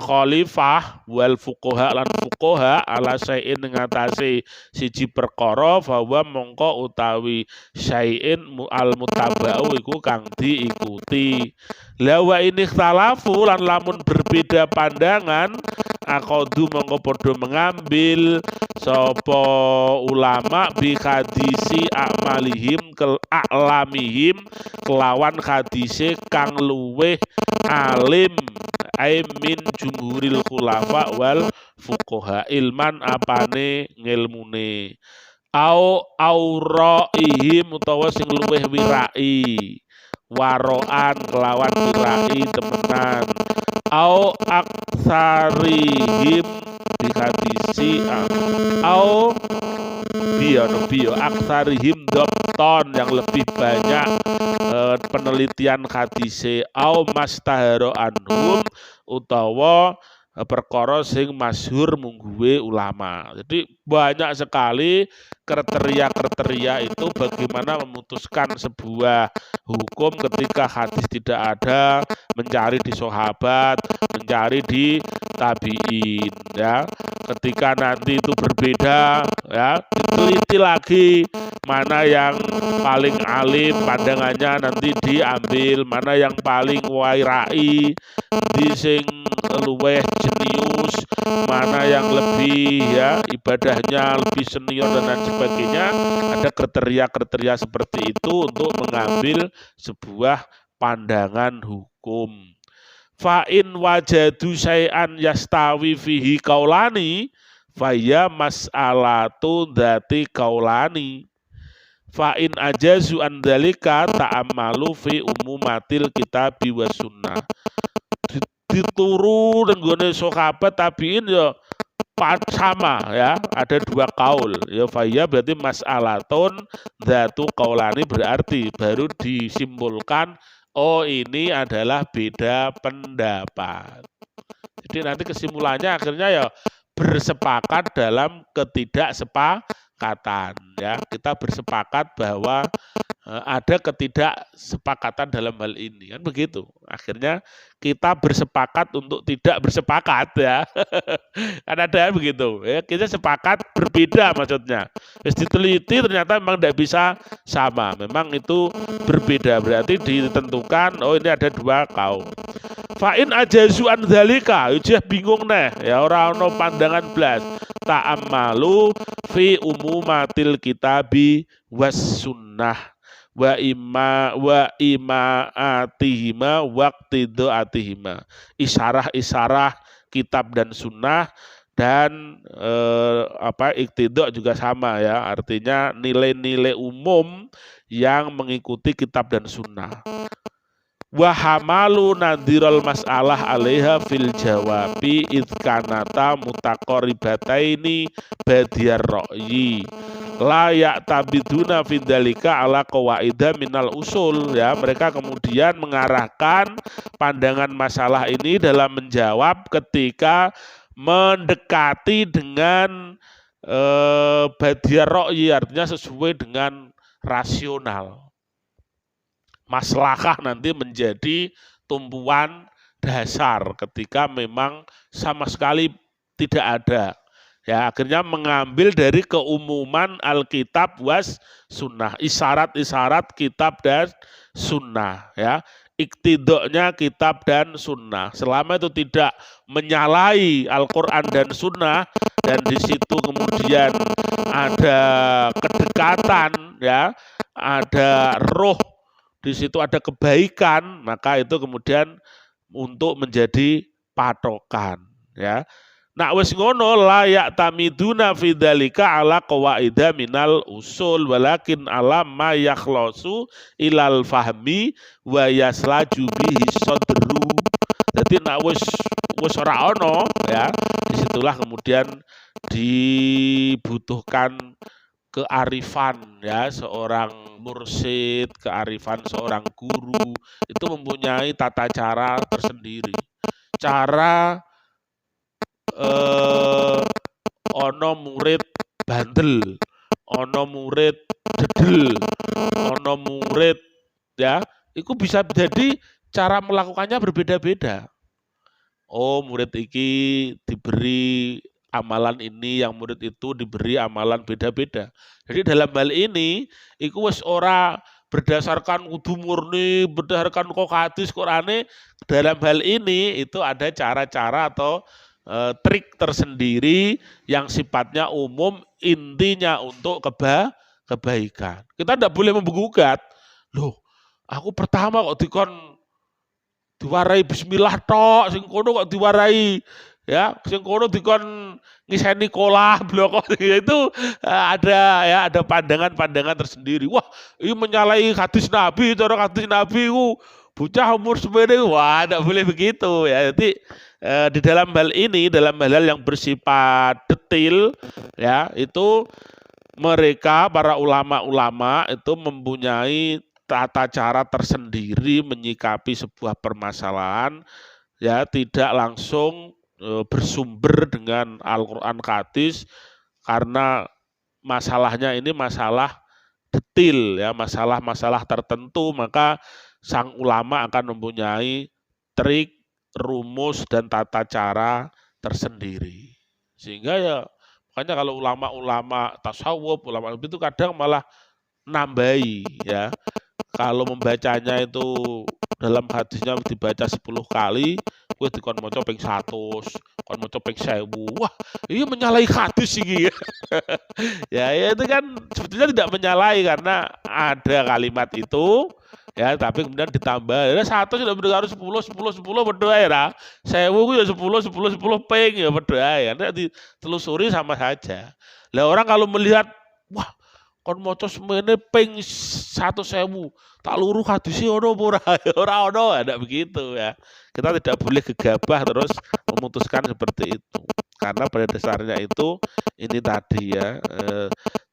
khalifah wal fuqaha lan fuqaha ala syai'in ngatasi siji perkara bahwa mongko utawi syai'in al mutabau iku kang diikuti. La wa ini ikhtalafu lan lamun berbeda pandangan aqadu mongko padha mengambil sapa ulama bi hadisi amalihim kel a'lamihim kelawan hadise kang luweh alim min jumhuril khulafa wal fuqaha ilman apane ngilmune auraihim utawa sing luweh wirai waroan kelawan wirai temenan aksarihim di hadisi bio aksarihim dokton yang lebih banyak penelitian hadise mastaharo anhum utawa perkara sing masyhur mungguwe ulama. Jadi banyak sekali kriteria-kriteria itu bagaimana memutuskan sebuah hukum ketika hadis tidak ada, mencari di sahabat, mencari di tabi'in ya. Ketika nanti itu berbeda ya, diteliti lagi mana yang paling alim pandangannya nanti diambil, mana yang paling wairai di sing luweh jenius, mana yang lebih ya ibadahnya lebih senior dan lain sebagainya. Ada kriteria-kriteria seperti itu untuk mengambil sebuah pandangan hukum. Fa'in wajadu syai'an yastawi fihi kaulani faya mas'alatu dzati kaulani. Fa'in ajazu an dzalika ta'ammalu fi umumatil kitabi wa sunnah. Dituru nenggone sahabat tabiin ya sama ya, ada dua kaul ya, faya berarti mas'alatun dzatu kaulani berarti baru disimpulkan oh ini adalah beda pendapat. Jadi nanti kesimpulannya akhirnya ya bersepakat dalam ketidaksepakatan ya. Kita bersepakat bahwa ada ketidaksepakatan dalam hal ini kan begitu. Akhirnya kita bersepakat untuk tidak bersepakat ya. Kan ada begitu ya, kita sepakat berbeda maksudnya. Terus diteliti ternyata memang tidak bisa sama. Memang itu berbeda berarti ditentukan oh ini ada dua kaum. Fa'in ajazu an dzalika, ujah bingung neh ya ora ono pandangan blas. Ta'ammalu fi umumatil kitabi was sunnah wa imaatihima waqtidoatihima. Isyarah-isyarah kitab dan sunnah dan iktidok juga sama ya, artinya nilai-nilai umum yang mengikuti kitab dan sunnah. Wahamalu nadhirul mas'alah alaiha fil jawabi idkanata mutaqaribataini badiyar ra'yi layak tabiduna findalika ala qawaida minal usul ya. Mereka kemudian mengarahkan pandangan masalah ini dalam menjawab ketika mendekati dengan badiyar ra'yi, artinya sesuai dengan rasional. Maslahah nanti menjadi tumpuan dasar ketika memang sama sekali tidak ada. Ya, akhirnya mengambil dari keumuman Alkitab was sunnah, isyarat-isyarat kitab dan sunnah ya. Iktidoknya kitab dan sunnah. Selama itu tidak menyalahi Al-Quran dan sunnah dan di situ kemudian ada kedekatan ya, ada roh, di situ ada kebaikan, maka itu kemudian untuk menjadi patokan ya. Nah wis ngono layak tamiduna fi dzalika ala qawaida minal usul walakin ala ma yakhlasu ilal fahmi wa yaslaju bihi sadru. Jadi nak wis ora ono ya, disitulah kemudian dibutuhkan kearifan ya seorang mursyid, kearifan seorang guru itu mempunyai tata cara tersendiri. Cara ono murid bandel, ono murid dedel, ono murid ya, itu bisa jadi cara melakukannya berbeda-beda. Oh, murid iki diberi amalan ini, yang murid itu diberi amalan beda-beda. Jadi dalam hal ini iku wis ora berdasarkan kudu murni, berdasarkan kok hadis Qur'ane. Dalam hal ini itu ada cara-cara atau trik tersendiri yang sifatnya umum, intinya untuk kebaikan. Kita tidak boleh menggugat. Loh, aku pertama kok diwarai bismillah tok, sing kono kok diwarai ya, sing kono dikon ngiseni kolah blok itu ada pandangan-pandangan tersendiri. Wah, ini menyalahi hadis Nabi, cara hadis Nabi ku bocah umur semene, wah enggak boleh begitu ya. Jadi di dalam hal ini, dalam hal yang bersifat detail ya, itu mereka para ulama-ulama itu mempunyai tata cara tersendiri menyikapi sebuah permasalahan, ya tidak langsung bersumber dengan Al-Quran hadis, karena masalahnya ini masalah detail ya, masalah-masalah tertentu, maka sang ulama akan mempunyai trik, rumus dan tata cara tersendiri. Sehingga ya makanya kalau ulama-ulama tasawuf, ulama itu kadang malah nambahi ya. Kalau membacanya itu dalam hadisnya dibaca 10 kali, gue dikon maca ping 100, kon maca ping 1000. Wah, ini menyalahi hadis ini ya. Ya itu kan sebetulnya tidak menyalahi karena ada kalimat itu ya, tapi kemudian ditambah ya 100 sudah mendengar 10 berdoa ya. 1000 ya 10 ping ya berdoa ya. Nanti ditelusuri sama saja. Lah orang kalau melihat wah kon maca semene ping 100.000 tak luruh hadise ono apa ora ono, ada begitu ya. Kita tidak boleh gegabah terus memutuskan seperti itu. Karena pada dasarnya itu ini tadi ya,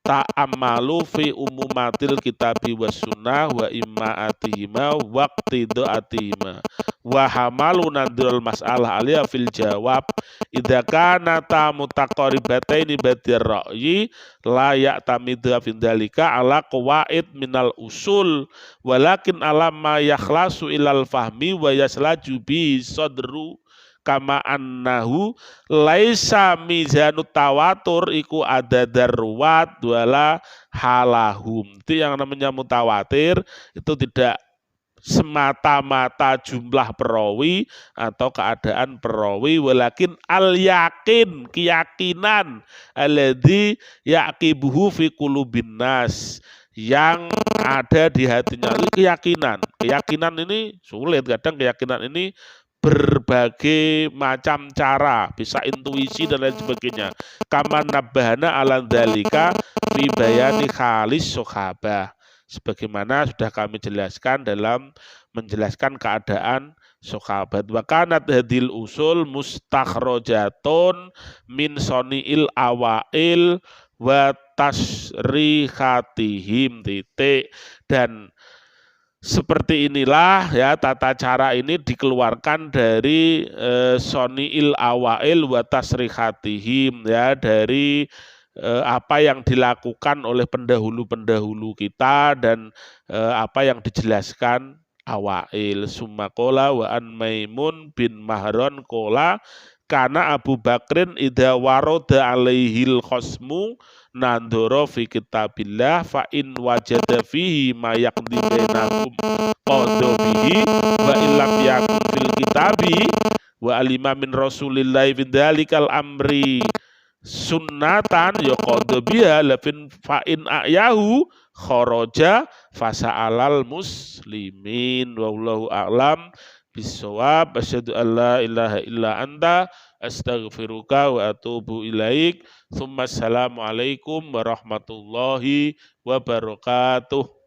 ta'ammalu fi umumatil kitabi was sunnah wa immaatihima waqtidoatihima wa hamalu nadrul mas'alah aliyah fil jawab idza kana ta mutaqaribataini badir ra'yi la ya'tamidu fi dzalika ala qawaid minal usul walakin ala ma yakhlasu ilal fahmi wa yaslaju bi sadru kama annahu laisa mizanut tawatur iku ada darwat wala halahum. Itu yang namanya mutawatir itu tidak semata-mata jumlah perawi atau keadaan perawi, walakin al yakin, keyakinan alladzi yaqibuhu fi qulubin nas, yang ada di hatinya. Itu keyakinan ini sulit, kadang keyakinan ini berbagai macam cara, bisa intuisi dan lain sebagainya. Kaman nabahana ala dzalika fi bayani khalis sahabah, sebagaimana sudah kami jelaskan dalam menjelaskan keadaan sahabat. Wa kanat hadil usul mustakhrajatun min soniil awail wa tasrikhatihim titik. Dan seperti inilah ya, tata cara ini dikeluarkan dari soniil awail wa tasrikhatihim ya, dari apa yang dilakukan oleh pendahulu-pendahulu kita dan apa yang dijelaskan awail. Sumakola wa an Maimun bin Mahron kola karena Abu Bakrin idza waroda alaihil khosmu nandoro fi kitabillah fa in wajada fihi ma yaqdi bainakum qadha bihi wa illam yakun fil kitabi wa alima min rasulillahi fi dzalikal amri sunnatan ya qadha biha lafin fa in ayahu kharaja fasa'alal muslimin wallahu a'lam bisawab. Asyhadu an la ilaha illa anta astaghfiruka wa atubu ilaik. Assalamualaikum warahmatullahi wabarakatuh.